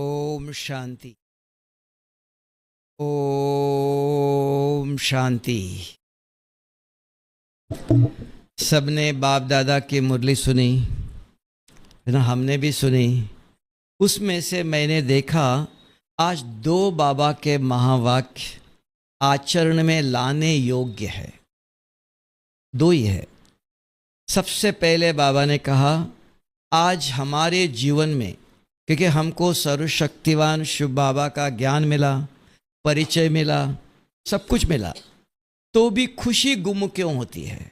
ओम शांति। ओम शांति। सबने बाप दादा की मुरली सुनी है ना, हमने भी सुनी। उसमें से मैंने देखा आज दो बाबा के महावाक्य आचरण में लाने योग्य है। दो ही है। सबसे पहले बाबा ने कहा आज हमारे जीवन में, क्योंकि हमको सर्वशक्तिवान शिव बाबा का ज्ञान मिला, परिचय मिला, सब कुछ मिला, तो भी खुशी गुम क्यों होती है?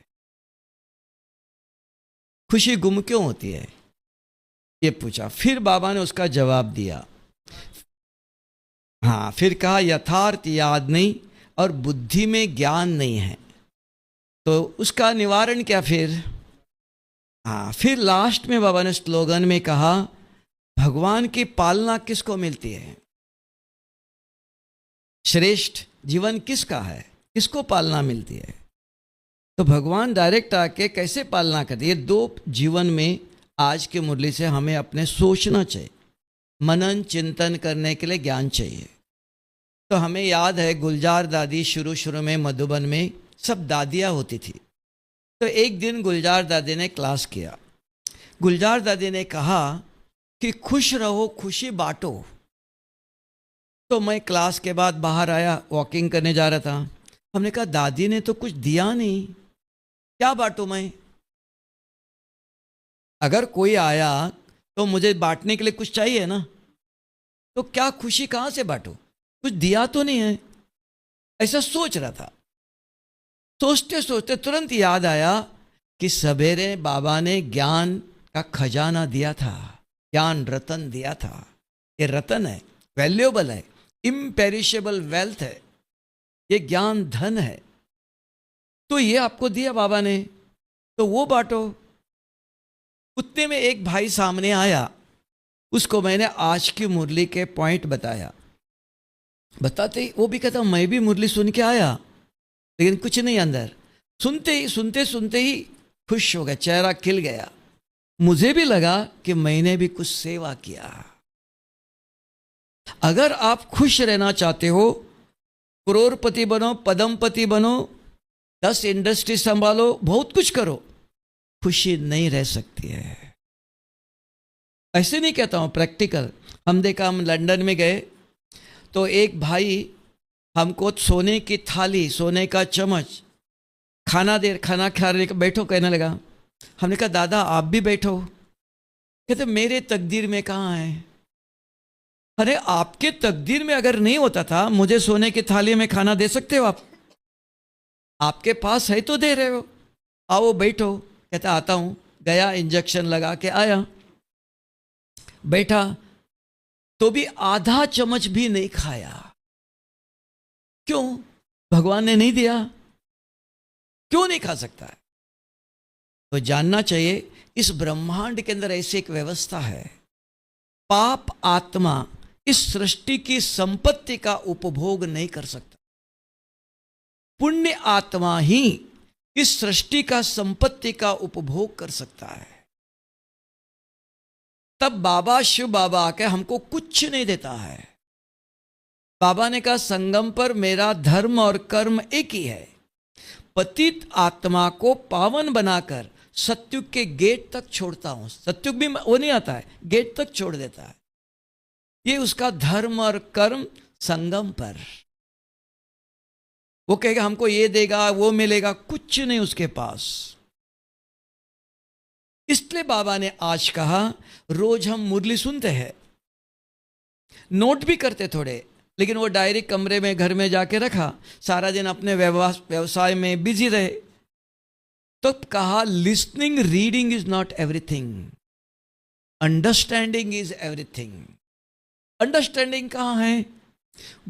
खुशी गुम क्यों होती है, ये पूछा। फिर बाबा ने उसका जवाब दिया। हाँ, फिर कहा यथार्थ याद नहीं और बुद्धि में ज्ञान नहीं है, तो उसका निवारण क्या फिर? हाँ, फिर लास्ट में बाबा ने स्लोगन में कहा भगवान की पालना किसको मिलती है? श्रेष्ठ जीवन किसका है? किसको पालना मिलती है? तो भगवान डायरेक्ट आके कैसे पालना करते? ये दो जीवन में आज की मुरली से हमें अपने सोचना चाहिए, मनन चिंतन करने के लिए ज्ञान चाहिए। तो हमें याद है गुलजार दादी शुरू में मधुबन में सब दादियाँ होती थी। तो एक दिन गुलजार दादी ने क्लास किया। गुलजार दादी ने कहा कि खुश रहो, खुशी बांटो। तो मैं क्लास के बाद बाहर आया, वॉकिंग करने जा रहा था। हमने कहा दादी ने तो कुछ दिया नहीं, क्या बांटूं मैं? अगर कोई आया तो मुझे बांटने के लिए कुछ चाहिए ना, तो क्या खुशी कहाँ से बांटूं? कुछ दिया तो नहीं है। ऐसा सोच रहा था। सोचते सोचते तुरंत याद आया कि सवेरे बाबा ने ज्ञान का खजाना दिया था, ज्ञान रतन दिया था। ये रतन है, वैल्यूएबल है, इम्पेरिशेबल वेल्थ है, ये ज्ञान धन है। तो ये आपको दिया बाबा ने, तो वो बांटो। उतने में एक भाई सामने आया, उसको मैंने आज की मुरली के पॉइंट बताया। बताते ही वो भी कहता मैं भी मुरली सुन के आया, लेकिन कुछ नहीं अंदर। सुनते ही खुश हो गया, चेहरा खिल गया। मुझे भी लगा कि मैंने भी कुछ सेवा किया। अगर आप खुश रहना चाहते हो, करोड़पति बनो, पद्मपति बनो, 10 इंडस्ट्री संभालो, बहुत कुछ करो, खुशी नहीं रह सकती है। ऐसे नहीं कहता हूं, प्रैक्टिकल। हम देखा, हम लंदन में गए तो एक भाई हमको सोने की थाली, सोने का चम्मच, खाना खा रहे, बैठो कहने लगा। हमने कहा दादा आप भी बैठो। कहते मेरे तकदीर में कहाँ है? अरे आपके तकदीर में अगर नहीं होता था, मुझे सोने की थाली में खाना दे सकते हो आप? आपके पास है तो दे रहे हो, आओ बैठो। कहता आता हूँ। गया, इंजेक्शन लगा के आया, बैठा, तो भी आधा चम्मच भी नहीं खाया। क्यों? भगवान ने नहीं दिया। क्यों नहीं खा सकता है? तो जानना चाहिए इस ब्रह्मांड के अंदर ऐसी एक व्यवस्था है। पाप आत्मा इस सृष्टि की संपत्ति का उपभोग नहीं कर सकता। पुण्य आत्मा ही इस सृष्टि का संपत्ति का उपभोग कर सकता है। तब बाबा, शिव बाबा आके हमको कुछ नहीं देता है। बाबा ने कहा संगम पर मेरा धर्म और कर्म एक ही है। पतित आत्मा को पावन बनाकर सत्युग के गेट तक छोड़ता हूं। सत्युग भी वो नहीं आता है, गेट तक छोड़ देता है। ये उसका धर्म और कर्म संगम पर। वो कहेगा हमको ये देगा, वो मिलेगा, कुछ नहीं उसके पास। इसलिए बाबा ने आज कहा रोज हम मुरली सुनते हैं, नोट भी करते थोड़े, लेकिन वो डायरी कमरे में, घर में जाके रखा, सारा दिन अपने व्यवसाय में बिजी रहे। तो कहा listening, reading is not everything, understanding is everything. Understanding कहाँ है?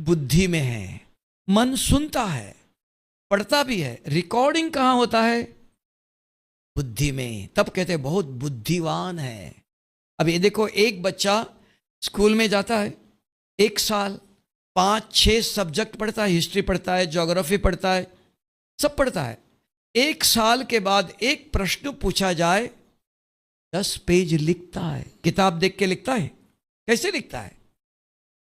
बुद्धि में है। मन सुनता है, पढ़ता भी है। रिकॉर्डिंग कहाँ होता है? बुद्धि में। तब कहते हैं बहुत बुद्धिवान है। अब ये देखो, एक बच्चा स्कूल में जाता है, 1 साल 5-6 सब्जेक्ट पढ़ता है, हिस्ट्री पढ़ता है, ज्योग्राफी पढ़ता है, सब पढ़ता है। 1 साल के बाद एक प्रश्न पूछा जाए, 10 पेज लिखता है। किताब देख के लिखता है? कैसे लिखता है?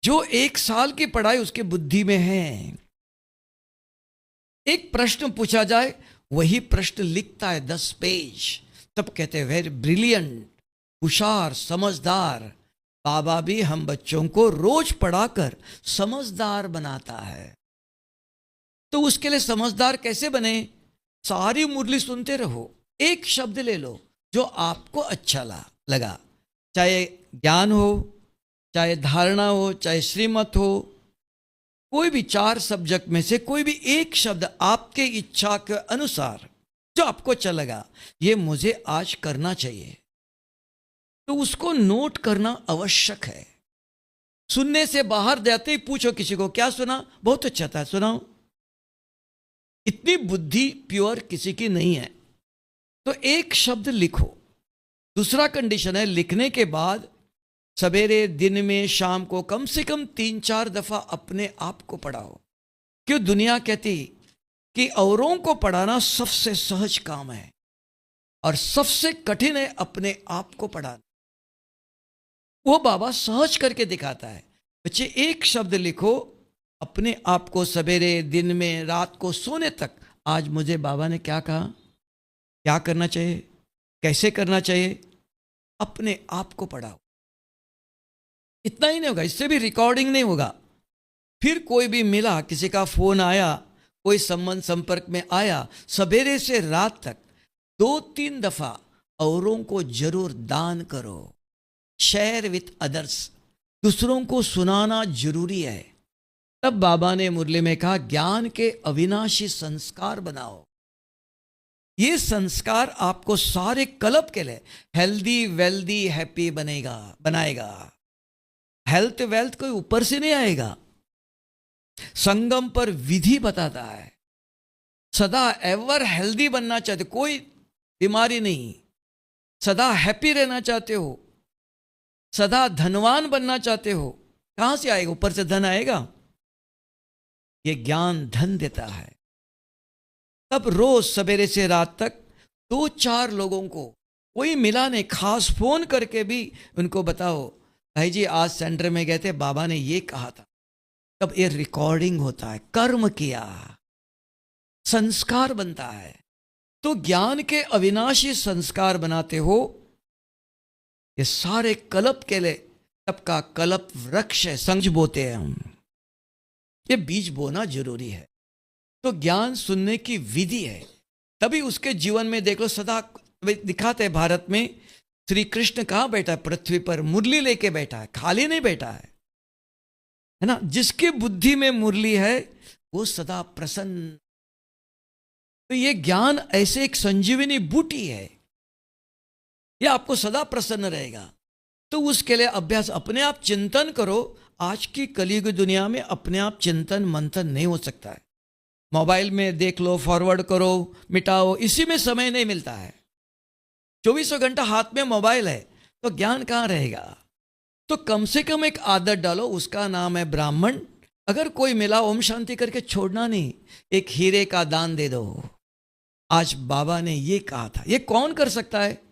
जो 1 साल की पढ़ाई उसके बुद्धि में है। एक प्रश्न पूछा जाए, वही प्रश्न लिखता है 10 पेज, तब कहते हैं वेरी ब्रिलियंट, होशियार, समझदार। बाबा भी हम बच्चों को रोज पढ़ाकर समझदार बनाता है। तो उसके लिए समझदार कैसे बने? सारी मुरली सुनते रहो, एक शब्द ले लो जो आपको अच्छा लगा, चाहे ज्ञान हो, चाहे धारणा हो, चाहे श्रीमत हो, कोई भी 4 सब्जेक्ट में से कोई भी एक शब्द आपके इच्छा के अनुसार जो आपको अच्छा लगा, ये मुझे आज करना चाहिए, तो उसको नोट करना आवश्यक है। सुनने से बाहर जाते ही पूछो किसी को, क्या सुना? बहुत अच्छा था, सुनाओ। इतनी बुद्धि प्योर किसी की नहीं है। तो एक शब्द लिखो। दूसरा कंडीशन है, लिखने के बाद सवेरे, दिन में, शाम को कम से कम 3-4 दफा अपने आप को पढ़ाओ। क्यों? दुनिया कहती कि औरों को पढ़ाना सबसे सहज काम है और सबसे कठिन है अपने आप को पढ़ाना। वो बाबा सहज करके दिखाता है। बच्चे एक शब्द लिखो अपने आप को, सवेरे, दिन में, रात को सोने तक। आज मुझे बाबा ने क्या कहा, क्या करना चाहिए, कैसे करना चाहिए, अपने आप को पढ़ाओ। इतना ही नहीं होगा, इससे भी रिकॉर्डिंग नहीं होगा। फिर कोई भी मिला, किसी का फोन आया, कोई संबंध संपर्क में आया, सवेरे से रात तक 2-3 दफा औरों को जरूर दान करो। शेयर विथ अदर्स, दूसरों को सुनाना जरूरी है। तब बाबा ने मुरली में कहा, ज्ञान के अविनाशी संस्कार बनाओ। ये संस्कार आपको सारे कल्प के लिए हेल्दी, वेल्दी, हैप्पी बनाएगा। हेल्थ वेल्थ कोई ऊपर से नहीं आएगा। संगम पर विधि बताता है। सदा एवर हेल्दी बनना चाहते, कोई बीमारी नहीं, सदा हैप्पी रहना चाहते हो, सदा धनवान बनना चाहते हो, कहां से आएगा? ऊपर से धन आएगा? ये ज्ञान धन देता है। तब रोज सवेरे से रात तक 2-4 लोगों को, कोई मिला नहीं, खास फोन करके भी उनको बताओ, भाई जी आज सेंटर में गए थे, बाबा ने ये कहा था। तब ये रिकॉर्डिंग होता है, कर्म किया, संस्कार बनता है। तो ज्ञान के अविनाशी संस्कार बनाते हो, ये सारे कल्प के लिए तब का कल्प वृक्ष है, संग बोते हैं हम। ये बीज बोना जरूरी है। तो ज्ञान सुनने की विधि है। तभी उसके जीवन में देख लो, सदा दिखाते हैं भारत में श्री कृष्ण कहाँ बैठा है? पृथ्वी पर मुरली लेके बैठा है, खाली नहीं बैठा है ना। जिसकी बुद्धि में मुरली है वो सदा प्रसन्न। तो ये ज्ञान ऐसे एक संजीवनी बूटी है, ये आपको सदा प्रसन्न रहेगा। तो उसके लिए अभ्यास, अपने आप चिंतन करो। आज की कलयुग दुनिया में अपने आप चिंतन मंथन नहीं हो सकता है। मोबाइल में देख लो, फॉरवर्ड करो, मिटाओ, इसी में समय नहीं मिलता है। 24 घंटा हाथ में मोबाइल है, तो ज्ञान कहाँ रहेगा? तो कम से कम एक आदत डालो, उसका नाम है ब्राह्मण। अगर कोई मिला, ओम शांति करके छोड़ना नहीं, एक हीरे का दान दे दो। आज बाबा ने ये कहा था। ये कौन कर सकता है?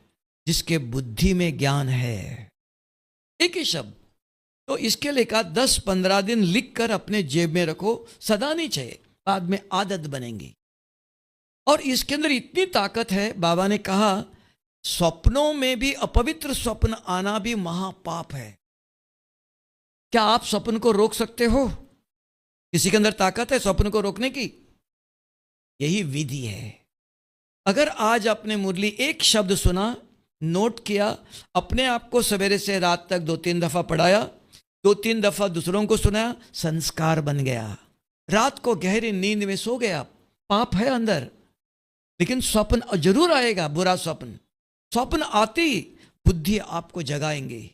जिसके बुद्धि में ज्ञान है। एक ही शब्द। तो इसके लिए कहा 10-15 दिन लिख कर अपने जेब में रखो। सदा नहीं चाहिए, बाद में आदत बनेंगी। और इसके अंदर इतनी ताकत है, बाबा ने कहा स्वप्नों में भी अपवित्र स्वप्न आना भी महापाप है। क्या आप स्वप्न को रोक सकते हो? किसी के अंदर ताकत है स्वप्न को रोकने की? यही विधि है। अगर आज आपने मुरली एक शब्द सुना, नोट किया, अपने आप को सवेरे से रात तक 2-3 दफा पढ़ाया, 2-3 दफा दूसरों को सुनाया, संस्कार बन गया। रात को गहरी नींद में सो गया। पाप है अंदर, लेकिन स्वप्न जरूर आएगा, बुरा स्वप्न। स्वप्न आते ही बुद्धि आपको जगाएंगे।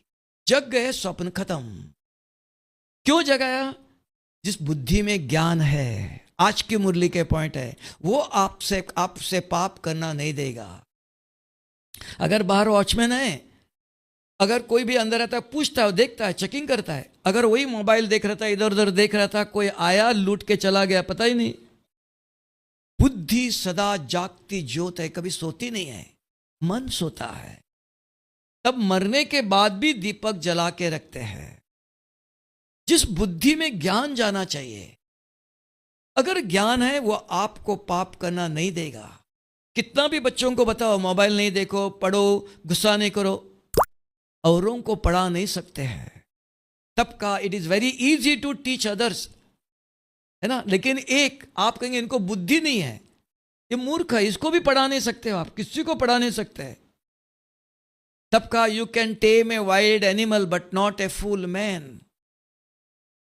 जग गए, स्वप्न खत्म। क्यों जगाया? जिस बुद्धि में ज्ञान है। आज की मुरली के पॉइंट है, वो आपसे पाप करना नहीं देगा। अगर बाहर वॉचमैन है, अगर कोई भी अंदर रहता है, पूछता है, देखता है, चेकिंग करता है। अगर वही मोबाइल देख रहा था, इधर उधर देख रहा था, कोई आया लूट के चला गया, पता ही नहीं। बुद्धि सदा जागती ज्योत है, कभी सोती नहीं है। मन सोता है। तब मरने के बाद भी दीपक जला के रखते हैं। जिस बुद्धि में ज्ञान जाना चाहिए, अगर ज्ञान है वो आपको पाप करना नहीं देगा। कितना भी बच्चों को बताओ मोबाइल नहीं देखो, पढ़ो, गुस्सा नहीं करो, औरों को पढ़ा नहीं सकते हैं। तब का it is very easy to teach others, है ना। लेकिन एक आप कहेंगे इनको बुद्धि नहीं है, ये मूर्ख है, इसको भी पढ़ा नहीं सकते हो आप, किसी को पढ़ा नहीं सकते। तब का you can tame a wild animal but not a fool man.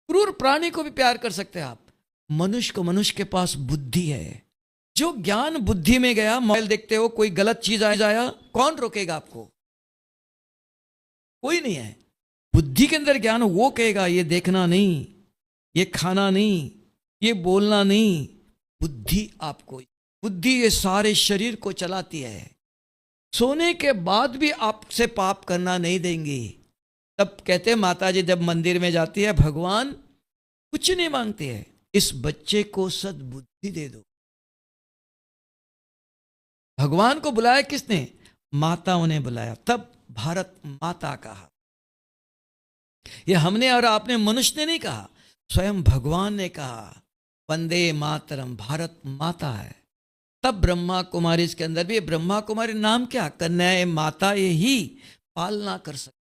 क्रूर प्राणी को भी प्यार कर सकते हैं आप, मनुष्य को, मनुष्य के पास बुद्धि है। जो ज्ञान बुद्धि में गया, मोबाइल देखते हो, कोई गलत चीज आया, कौन रोकेगा आपको? कोई नहीं है। बुद्धि के अंदर ज्ञान, वो कहेगा ये देखना नहीं, ये खाना नहीं, ये बोलना नहीं। बुद्धि आपको, बुद्धि ये सारे शरीर को चलाती है। सोने के बाद भी आपसे पाप करना नहीं देंगी। तब कहते हैं माता जी जब मंदिर में जाती है, भगवान कुछ नहीं मांगती है, इस बच्चे को सद्बुद्धि दे दो। भगवान को बुलाया किसने? माताओं ने बुलाया, तब भारत माता कहा। यह हमने और आपने, मनुष्य ने नहीं कहा, स्वयं भगवान ने कहा वंदे मातरम, भारत माता है। तब ब्रह्मा कुमारी, इसके अंदर भी ब्रह्मा कुमारी नाम क्या? कन्या माता ये ही पालना कर सकती।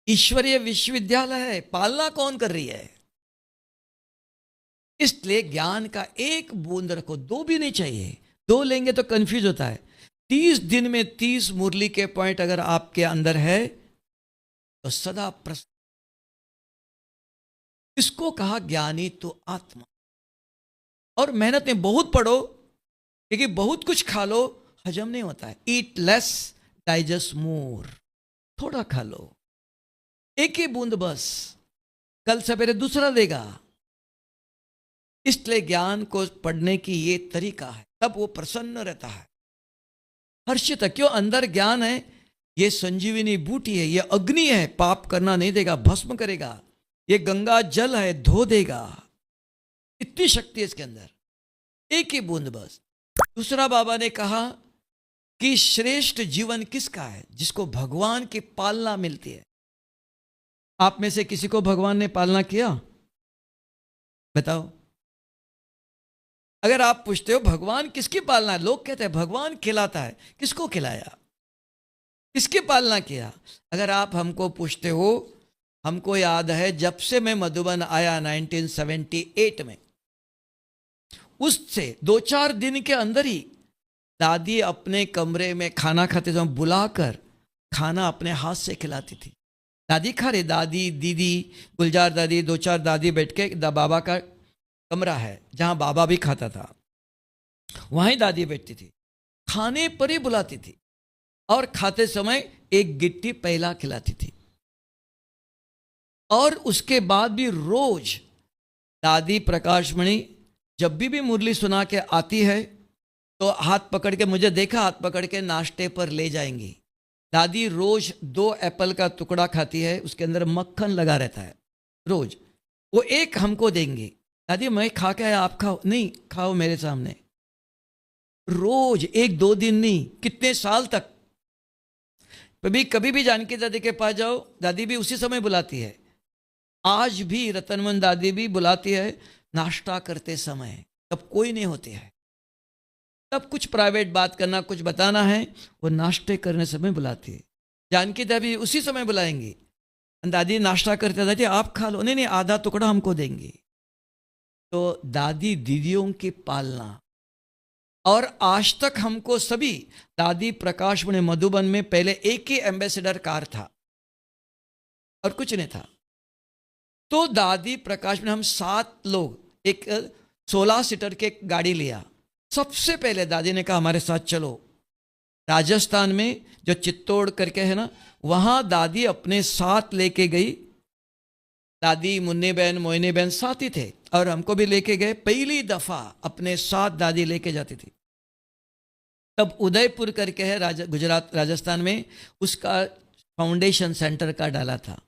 ईश्वरीय विश्वविद्यालय है, पालना कौन कर रही है? इसलिए ज्ञान का एक बूंद रखो, दो भी नहीं चाहिए। दो लेंगे तो कंफ्यूज होता है। 30 दिन में 30 मुरली के पॉइंट अगर आपके अंदर है तो सदा प्रसन्न। इसको कहा ज्ञानी तो आत्मा। और मेहनत में बहुत पढ़ो, क्योंकि बहुत कुछ खा लो हजम नहीं होता है। ईट लेस डाइजेस्ट मोर, थोड़ा खा लो, एक ही बूंद बस, कल सवेरे दूसरा देगा। इसलिए ज्ञान को पढ़ने की ये तरीका है, तब वो प्रसन्न रहता है, हर्षित है। क्यों? अंदर ज्ञान है, ये संजीवनी बूटी है, ये अग्नि है, पाप करना नहीं देगा, भस्म करेगा। ये गंगा जल है, धो देगा। इतनी शक्ति है इसके अंदर, एक ही बूंद बस। दूसरा बाबा ने कहा कि श्रेष्ठ जीवन किसका है? जिसको भगवान की पालना मिलती है। आप में से किसी को भगवान ने पालना किया? बताओ। अगर आप पूछते हो भगवान किसकी पालना है, लोग कहते हैं भगवान खिलाता है। किसको खिलाया? किसकी पालना किया? अगर आप हमको पूछते हो, हमको याद है जब से मैं मधुबन आया 1978 में, उससे 2-4 दिन के अंदर ही दादी अपने कमरे में खाना खाते समय बुलाकर खाना अपने हाथ से खिलाती थी। दादी खा रही, दादी, दीदी, गुलजार दादी, 2-4 दादी बैठ के, बाबा का कमरा है जहां बाबा भी खाता था, वहीं दादी बैठती थी, खाने पर ही बुलाती थी, और खाते समय एक गिट्टी पहला खिलाती थी। और उसके बाद भी रोज दादी प्रकाशमणि जब भी मुरली सुना के आती है तो हाथ पकड़ के, मुझे देखा हाथ पकड़ के नाश्ते पर ले जाएंगी। दादी रोज 2 एप्पल का टुकड़ा खाती है, उसके अंदर मक्खन लगा रहता है रोज, वो एक हमको देंगी। दादी मैं खा के आया, आप खाओ। नहीं, खाओ मेरे सामने। रोज, 1-2 दिन नहीं, कितने साल तक। कभी भी जानकी दादी के पास जाओ, दादी भी उसी समय बुलाती है। आज भी रतनमन दादी भी बुलाती है नाश्ता करते समय, तब कोई नहीं होते है, तब कुछ प्राइवेट बात करना, कुछ बताना है, वो नाश्ते करने समय बुलाती है। जानकी दादी उसी समय बुलाएंगी। दादी नाश्ता करते, दादी आप खा लो। नहीं, आधा टुकड़ा हमको देंगी। तो दादी दीदियों की पालना। और आज तक हमको सभी, दादी प्रकाशमणि मधुबन में पहले एक ही एम्बेसडर कार था और कुछ नहीं था। तो दादी प्रकाशमणि, हम 7 लोग एक 16 सीटर के गाड़ी लिया। सबसे पहले दादी ने कहा हमारे साथ चलो। राजस्थान में जो चित्तौड़ करके है ना, वहां दादी अपने साथ लेके गई। दादी, मुन्नी बहन, मोहिनी बहन साथ ही थे, और हमको भी लेके गए। पहली दफा अपने साथ दादी लेके जाती थी। तब उदयपुर करके है गुजरात, राजस्थान में, उसका फाउंडेशन सेंटर का डाला था।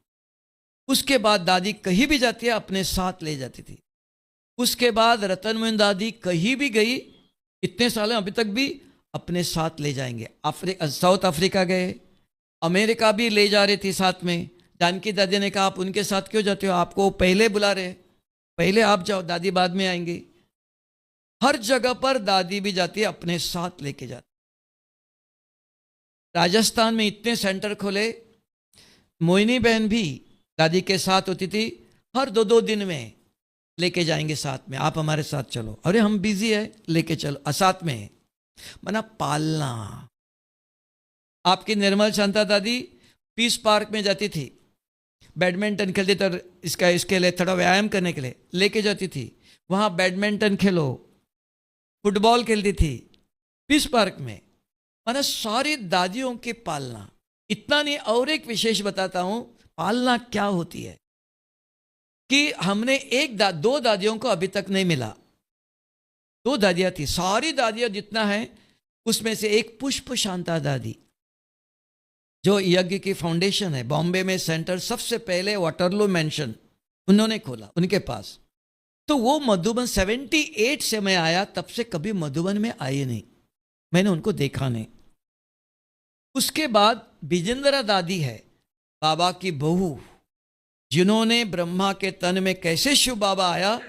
उसके बाद दादी कहीं भी जाती है अपने साथ ले जाती थी। उसके बाद रतनमन दादी कहीं भी गई, इतने साल अभी तक भी अपने साथ ले जाएंगे। साउथ अफ्रीका गए, अमेरिका भी ले जा रही थी साथ में, जानकी दादी ने कहा आप उनके साथ क्यों जाते हो, आपको वो पहले बुला रहे, पहले आप जाओ, दादी बाद में आएंगी। हर जगह पर दादी भी जाती है, अपने साथ लेके जाती। राजस्थान में इतने सेंटर खोले, मोहिनी बहन भी दादी के साथ होती थी, हर 2-2 दिन में लेके जाएंगे साथ में, आप हमारे साथ चलो, अरे हम बिजी है लेके चलो, साथ में। मना पालना। आपकी निर्मल शांता दादी पीस पार्क में जाती थी, बैडमिंटन खेलती, तो इसके लिए थोड़ा व्यायाम करने के लिए लेके जाती थी, वहां बैडमिंटन खेलो, फुटबॉल खेलती थी पीस पार्क में। माना सारी दादियों की पालना। इतना नहीं, और एक विशेष बताता हूं पालना क्या होती है, कि हमने दो दादियों को अभी तक नहीं मिला। 2 दादियां थी, सारी दादियां जितना है उसमें से एक पुष्प शांता दादी, जो यज्ञ की फाउंडेशन है, बॉम्बे में सेंटर सबसे पहले वाटरलू मेंशन उन्होंने खोला, उनके पास। तो वो मधुबन 78 से मैं आया, तब से कभी मधुबन में आई नहीं, मैंने उनको देखा नहीं। उसके बाद विजेंद्रा दादी है, बाबा की बहू, जिन्होंने ब्रह्मा के तन में कैसे शिव बाबा आया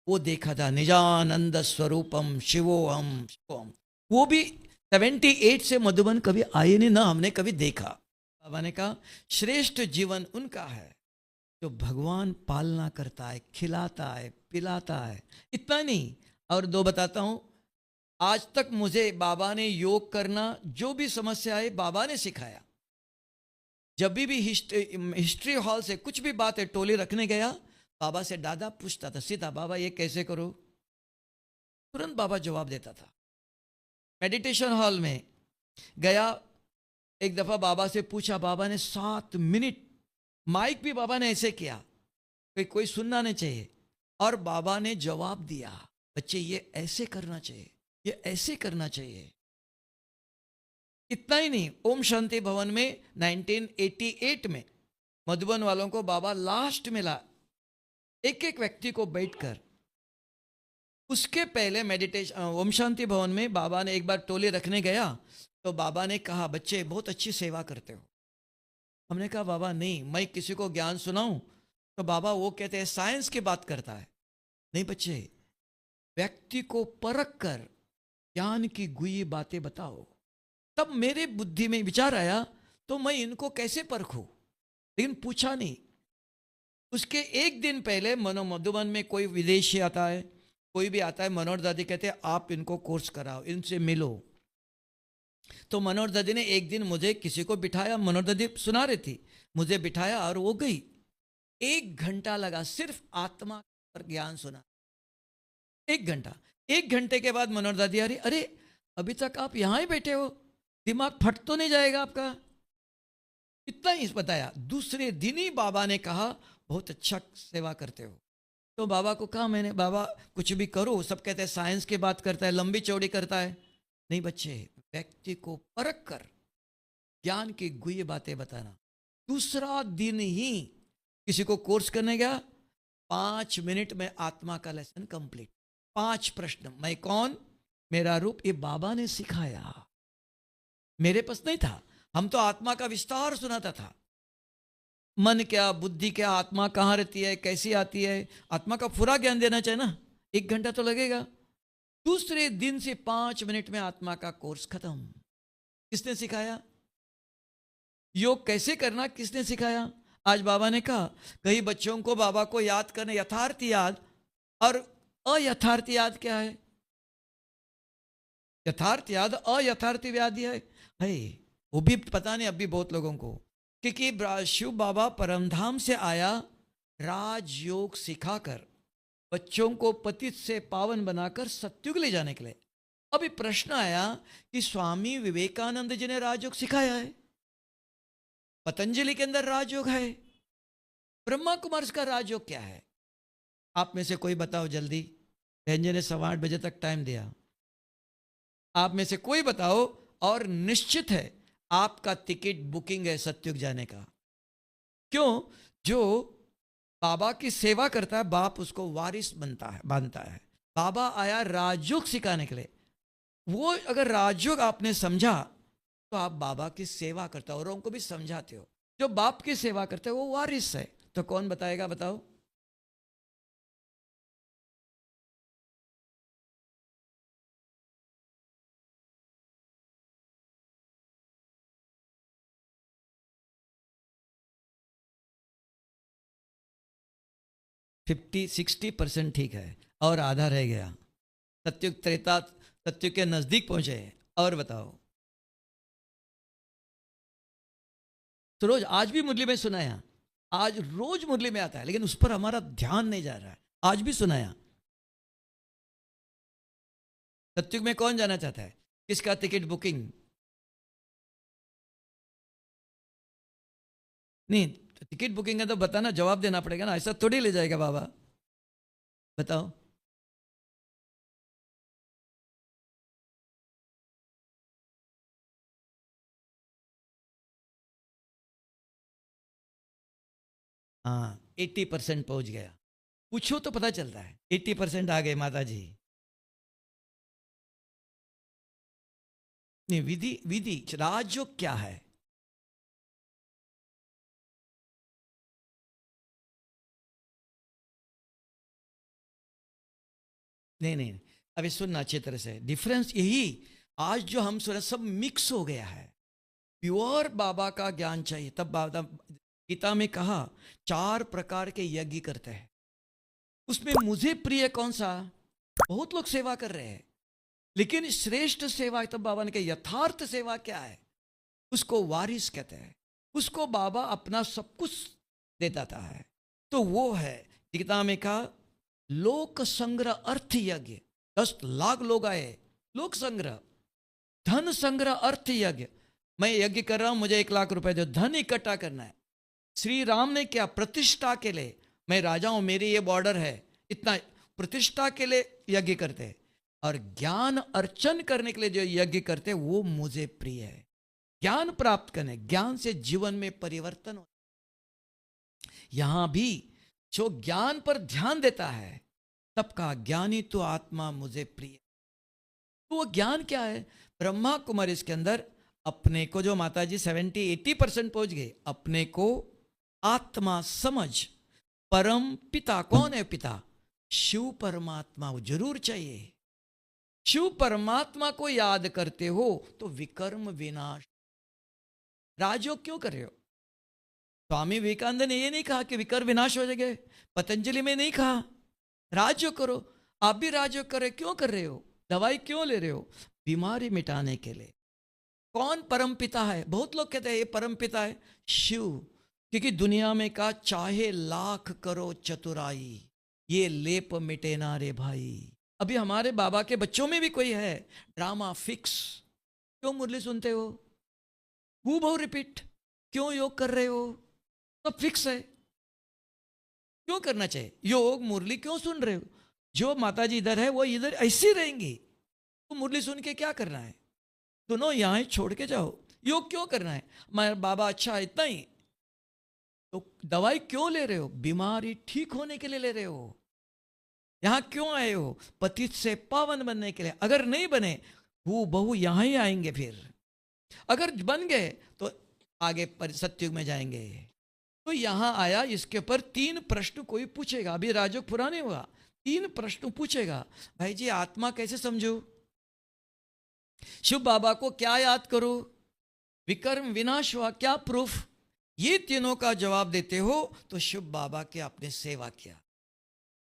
वो देखा था, निजानंद स्वरूपम शिवोहम शिवोहम। वो भी 78 से मधुबन कभी आए नहीं, ना हमने कभी देखा। बाबा ने कहा श्रेष्ठ जीवन उनका है जो भगवान पालना करता है, खिलाता है, पिलाता है। इतना नहीं, और 2 बताता हूं। आज तक मुझे बाबा ने योग करना, जो भी समस्या है बाबा ने सिखाया। जब भी हिस्ट्री हॉल से कुछ भी बात है, टोली रखने गया, बाबा से दादा पूछता था सीधा, बाबा ये कैसे करो, तुरंत बाबा जवाब देता था। मेडिटेशन हॉल में गया, एक दफा बाबा से पूछा, बाबा ने 7 मिनट, माइक भी बाबा ने ऐसे किया कोई सुनना नहीं चाहिए, और बाबा ने जवाब दिया, बच्चे ये ऐसे करना चाहिए, ये ऐसे करना चाहिए। इतना ही नहीं, ओम शांति भवन में 1988 में मधुबन वालों को बाबा लास्ट मिला, एक एक व्यक्ति को बैठकर। उसके पहले मेडिटेशन ओम शांति भवन में बाबा ने एक बार टोली रखने गया, तो बाबा ने कहा बच्चे बहुत अच्छी सेवा करते हो। हमने कहा बाबा नहीं, मैं किसी को ज्ञान सुनाऊं? तो बाबा वो कहते हैं साइंस की बात करता है। नहीं बच्चे, व्यक्ति को परख कर ज्ञान की गुई बातें बताओ। तब मेरे बुद्धि में विचार आया, तो मैं इनको कैसे परखूं, लेकिन पूछा नहीं। उसके एक दिन पहले मधुबन में कोई विदेशी आता है, कोई भी आता है, मनोहर दादी कहते हैं आप इनको कोर्स कराओ, इनसे मिलो। तो मनोहर दादी ने एक दिन मुझे किसी को बिठाया, मनोहर दादी सुना रही थी, मुझे बिठाया और वो गई। 1 घंटा लगा सिर्फ आत्मा पर ज्ञान सुना, 1 घंटा। 1 घंटे के बाद मनोहर दादी आ रही, अरे अभी तक आप यहां ही बैठे हो, दिमाग फट तो नहीं जाएगा आपका? इतना ही बताया। दूसरे दिन ही बाबा ने कहा बहुत अच्छा सेवा करते हो। तो बाबा को कहा मैंने, बाबा कुछ भी करो, सब कहते हैं साइंस की बात करता है, लंबी चौड़ी करता है। नहीं बच्चे, व्यक्ति को परख कर ज्ञान की गुह्य बातें बताना। दूसरा दिन ही किसी को कोर्स करने गया, 5 मिनट में आत्मा का लेसन कंप्लीट। 5 प्रश्न, मैं कौन, मेरा रूप, ये बाबा ने सिखाया, मेरे पास नहीं था। हम तो आत्मा का विस्तार सुनाता था, मन क्या, बुद्धि क्या, आत्मा कहाँ रहती है, कैसी आती है, आत्मा का पूरा ज्ञान देना चाहिए ना, 1 घंटा तो लगेगा। दूसरे दिन से 5 मिनट में आत्मा का कोर्स खत्म। किसने सिखाया? योग कैसे करना किसने सिखाया? आज बाबा ने कहा कई बच्चों को बाबा को याद करने, यथार्थ याद और अयथार्थ याद क्या है? यथार्थ याद अयथार्थ याद है वो भी पता नहीं अभी बहुत लोगों को, क्योंकि शिव बाबा परमधाम से आया राजयोग सिखाकर बच्चों को पतित से पावन बनाकर सत्युग ले जाने के लिए। अभी प्रश्न आया कि स्वामी विवेकानंद जी ने राजयोग सिखाया है, पतंजलि के अंदर राजयोग है, ब्रह्मा कुमार का राजयोग क्या है? आप में से कोई बताओ जल्दी। बहन जी ने 8:15 बजे तक टाइम दिया, आप में से कोई बताओ। और निश्चित है आपका टिकट बुकिंग है सत्युग जाने का। क्यों? जो बाबा की सेवा करता है, बाप उसको वारिस बनता है। बाबा आया राजयोग सिखाने के लिए। वो अगर राजयोग आपने समझा तो आप बाबा की सेवा करते हो, औरों को भी समझाते हो। जो बाप की सेवा करते हैं वो वारिस है। तो कौन बताएगा, बताओ? फिफ्टी 60% ठीक है और आधा रह गया। सत्युग त्रेता सत्युग के नजदीक पहुंचे। और बताओ। तो रोज आज भी मुरली में सुनाया, आज रोज मुरली में आता है, लेकिन उस पर हमारा ध्यान नहीं जा रहा है। आज भी सुनाया। सत्युग में कौन जाना चाहता है? किसका टिकट बुकिंग? नहीं, टिकट बुकिंग है तो बताना, जवाब देना पड़ेगा ना, ऐसा थोड़ी ले जाएगा बाबा। बताओ। हाँ, 80% पहुंच गया। पूछो तो पता चलता है। 80% आ गए माता जी। नहीं, विधि विधि राजयोग क्या है? नहीं नहीं, अभी सुनना अच्छी तरह से। डिफरेंस यही, आज जो हम सुन सब मिक्स हो गया है। प्योर बाबा का ज्ञान चाहिए। तब बाबा गीता में कहा 4 प्रकार के यज्ञ करते हैं, उसमें मुझे प्रिय कौन सा? बहुत लोग सेवा कर रहे हैं, लेकिन श्रेष्ठ सेवा, तब बाबा ने कहा यथार्थ सेवा क्या है? उसको वारिस कहते हैं। उसको बाबा अपना सब कुछ दे देता है। तो वो है, गीता में कहा लोक संग्रह अर्थ यज्ञ। 10 लाख लोग आए, लोक संग्रह, धन संग्रह अर्थ यज्ञ। मैं यज्ञ कर रहा हूं, मुझे 1 लाख रुपए दो, धन इकट्ठा करना है। श्री राम ने क्या? प्रतिष्ठा के लिए, मैं राजा हूं, मेरी ये बॉर्डर है, इतना प्रतिष्ठा के लिए यज्ञ करते हैं। और ज्ञान अर्चन करने के लिए जो यज्ञ करते हैं वो मुझे प्रिय है। ज्ञान प्राप्त करने, ज्ञान से जीवन में परिवर्तन हो। यहां भी जो ज्ञान पर ध्यान देता है, तब का ज्ञानी तो आत्मा मुझे प्रिय। तो वो ज्ञान क्या है? ब्रह्मा कुमारी इसके अंदर अपने को, जो माता जी 70-80% पहुंच गए, अपने को आत्मा समझ। परम पिता कौन है? पिता शिव परमात्मा, वो जरूर चाहिए। शिव परमात्मा को याद करते हो तो विकर्म विनाश। राजयोग क्यों कर रहे हो? स्वामी विवेकानंद ने ये नहीं कहा कि विकर्म विनाश हो जाएंगे, पतंजलि में नहीं कहा। राजयोग करो। आप भी राजयोग कर रहे, क्यों कर रहे हो? दवाई क्यों ले रहे हो? बीमारी मिटाने के लिए। कौन परम पिता है? बहुत लोग कहते हैं ये परम पिता है शिव, क्योंकि दुनिया में का चाहे लाख करो चतुराई, ये लेप मिटे ना रे भाई। अभी हमारे बाबा के बच्चों में भी कोई है ड्रामा फिक्स। क्यों मुरली सुनते हो? हूबहू रिपीट। क्यों योग कर रहे हो? सब फिक्स है। क्यों करना चाहिए योग? मुरली क्यों सुन रहे हो? जो माता जी इधर है वो इधर ऐसी रहेंगी, तो मुरली सुन के क्या करना है? सुनो, यहां छोड़ के जाओ। योग क्यों करना है? मैं बाबा अच्छा इतना ही। तो दवाई क्यों ले रहे हो? बीमारी ठीक होने के लिए ले रहे हो। यहां क्यों आए हो? पतित से पावन बनने के लिए। अगर नहीं बने, वो बहु यहां ही आएंगे। फिर अगर बन गए तो आगे सत्युग में जाएंगे। तो यहां आया, इसके ऊपर 3 प्रश्न कोई पूछेगा। अभी राजयोग पूरा नहीं हुआ, 3 प्रश्न पूछेगा। भाई जी आत्मा कैसे समझो? शिव बाबा को क्या याद करो? विकर्म विनाश हुआ, क्या प्रूफ? ये तीनों का जवाब देते हो तो शिव बाबा के आपने सेवा किया।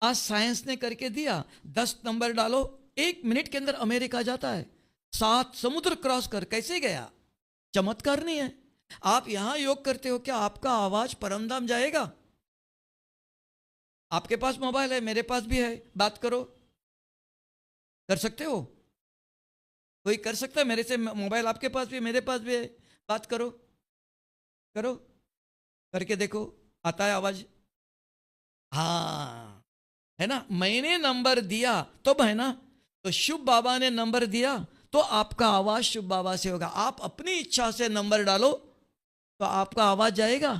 आज साइंस ने करके दिया, 10 नंबर डालो, 1 मिनट के अंदर अमेरिका जाता है। 7 समुद्र क्रॉस कर कैसे गया? चमत्कार नहीं है? आप यहां योग करते हो, क्या आपका आवाज परमधाम जाएगा? आपके पास मोबाइल है, मेरे पास भी है, बात करो। कर सकते हो? कोई कर सकता है मेरे से? मोबाइल आपके पास भी है, मेरे पास भी है, बात करो। करो, करके देखो, आता है आवाज? हाँ, है ना? मैंने नंबर दिया तो है ना, तो शिव बाबा ने नंबर दिया तो आपका आवाज शिव बाबा से होगा। आप अपनी इच्छा से नंबर डालो तो आपका आवाज जाएगा।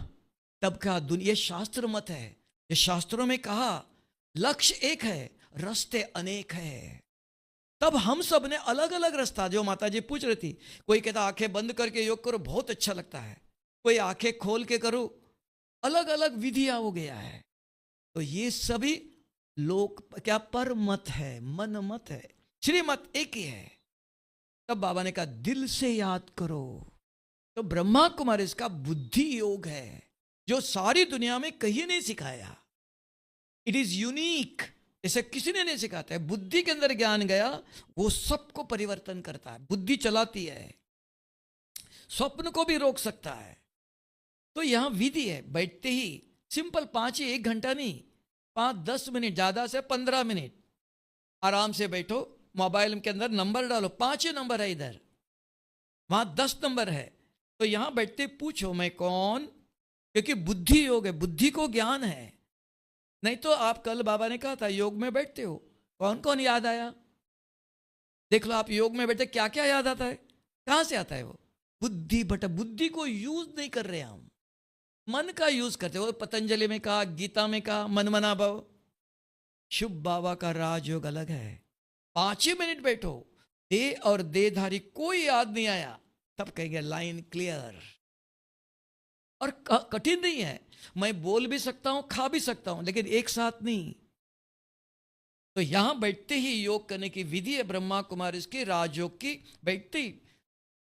तब का दुनिया, शास्त्र मत है। ये शास्त्रों में कहा लक्ष्य एक है, रास्ते अनेक है। तब हम सब ने अलग अलग रास्ता, जो माता जी पूछ रही थी, कोई कहता आंखें बंद करके योग करो, बहुत अच्छा लगता है। कोई आंखें खोल के करो, अलग अलग विधियां हो गया है। तो ये सभी लोग क्या पर मत है, मन मत है, श्रीमत एक ही है। तब बाबा ने कहा दिल से याद करो। तो ब्रह्मा कुमारी इसका बुद्धि योग है जो सारी दुनिया में कहीं नहीं सिखाया। इट इज यूनिक, इसे किसी ने नहीं सिखाता है। बुद्धि के अंदर ज्ञान गया, वो सबको परिवर्तन करता है। बुद्धि चलाती है, स्वप्न को भी रोक सकता है। तो यहां विधि है, बैठते ही सिंपल 5 ही, 1 घंटा नहीं, 5-10 मिनट, ज्यादा से 15 मिनट आराम से बैठो। मोबाइल के अंदर नंबर डालो, 5 ही नंबर है, इधर वहां 10 नंबर है। तो यहां बैठते पूछो मैं कौन, क्योंकि बुद्धि योग है, बुद्धि को ज्ञान है। नहीं तो आप कल बाबा ने कहा था योग में बैठते हो, कौन कौन याद आया? देख लो, आप योग में बैठे क्या क्या याद आता है, कहां से आता है वो? बुद्धि भटक, बुद्धि को यूज नहीं कर रहे हम, मन का यूज करते हो। पतंजलि में कहा, गीता में कहा, मन मना भव। शुभ बाबा का राजयोग अलग है। 5 ही मिनट बैठो, दे और देधारी कोई याद नहीं आया, तब कहेंगे लाइन क्लियर। और कठिन नहीं है, मैं बोल भी सकता हूं, खा भी सकता हूं, लेकिन एक साथ नहीं। तो यहां बैठते ही योग करने की विधि है ब्रह्मा कुमारी इसकी राजयोग की। बैठते ही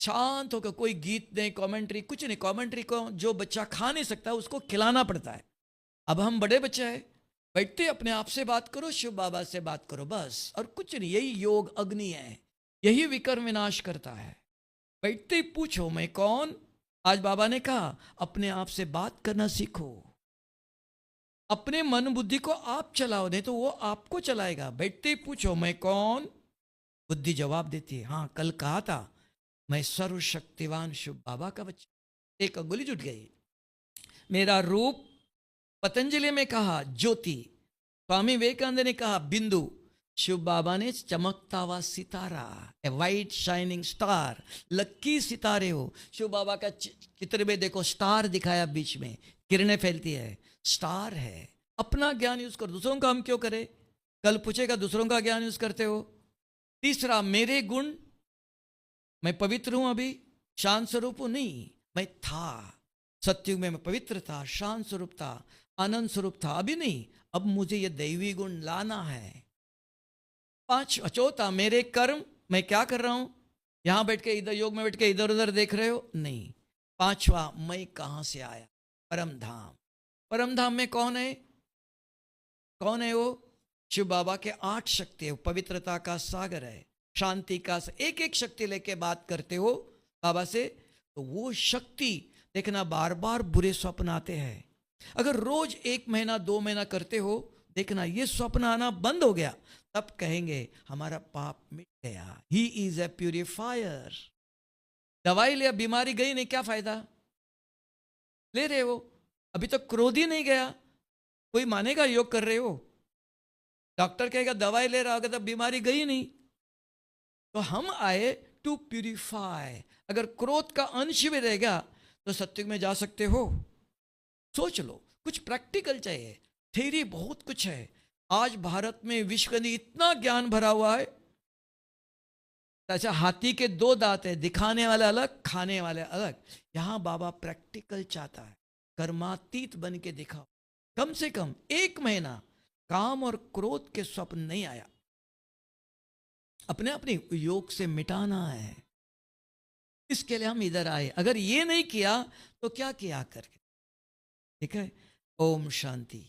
शांत होकर, कोई गीत नहीं, कमेंट्री कुछ नहीं। कमेंट्री को जो बच्चा खा नहीं सकता उसको खिलाना पड़ता है। अब हम बड़े बच्चे हैं, बैठते अपने आप से बात करो, शिव बाबा से बात करो, बस, और कुछ नहीं। यही योग अग्नि है, यही विकर्म विनाश करता है। बैठते ही पूछो मैं कौन। आज बाबा ने कहा अपने आप से बात करना सीखो, अपने मन बुद्धि को आप चलाओ, नहीं तो वो आपको चलाएगा। बैठते ही पूछो मैं कौन, बुद्धि जवाब देती है हाँ कल कहा था मैं सर्वशक्तिवान शिव बाबा का बच्चा। एक अंगुली जुट गई। मेरा रूप, पतंजलि में कहा ज्योति, स्वामी विवेकानंद ने कहा बिंदु, शिव बाबा ने चमकता हुआ सितारा, ए वाइट शाइनिंग स्टार। लक्की सितारे हो। शिव बाबा का चित्र में देखो, स्टार दिखाया बीच में, किरणें फैलती है, स्टार है। अपना ज्ञान यूज करो, दूसरों का हम क्यों करें? कल पूछेगा दूसरों का ज्ञान यूज करते हो। तीसरा, मेरे गुण, मैं पवित्र हूं, अभी शांत स्वरूप हूं नहीं, मैं था सत्युग में, मैं पवित्र था, शांत स्वरूप था, आनंद स्वरूप था, अभी नहीं, अब मुझे ये दैवी गुण लाना है। 5, चौथा, मेरे कर्म, मैं क्या कर रहा हूं, यहां बैठ के इधर योग में बैठ के इधर उधर देख रहे हो नहीं। 5वां, मैं कहां से आया, परम धाम। परम धाम में कौन है? कौन है वो? शिव बाबा के 8 शक्ति है, पवित्रता का सागर है, शांति का, एक एक शक्ति लेके बात करते हो बाबा से, तो वो शक्ति देखना, बार बार बुरे स्वप्न आते हैं। अगर रोज 1 महीना 2 महीना करते हो, देखना ये स्वप्न आना बंद हो गया, तब कहेंगे हमारा पाप मिट गया। He is a purifier. दवाई लिया, बीमारी गई नहीं, क्या फायदा? ले रहे हो, अभी तक क्रोध ही नहीं गया, कोई मानेगा योग कर रहे हो? डॉक्टर कहेगा दवाई ले रहा होगा, तब बीमारी गई नहीं। तो हम आए टू प्यूरिफाई। अगर क्रोध का अंश भी रहेगा तो सत्युग में जा सकते हो। सोच लो, कुछ प्रैक्टिकल चाहिए, थ्योरी बहुत कुछ है। आज भारत में विश्व के अंदर इतना ज्ञान भरा हुआ है। अच्छा, हाथी के 2 दांत है, दिखाने वाले अलग, खाने वाले अलग। यहां बाबा प्रैक्टिकल चाहता है, कर्मातीत बन के दिखाओ। कम से कम 1 महीना काम और क्रोध के स्वप्न नहीं आया, अपने अपने योग से मिटाना है। इसके लिए हम इधर आए। अगर ये नहीं किया तो क्या किया करके? ठीक है। ओम शांति।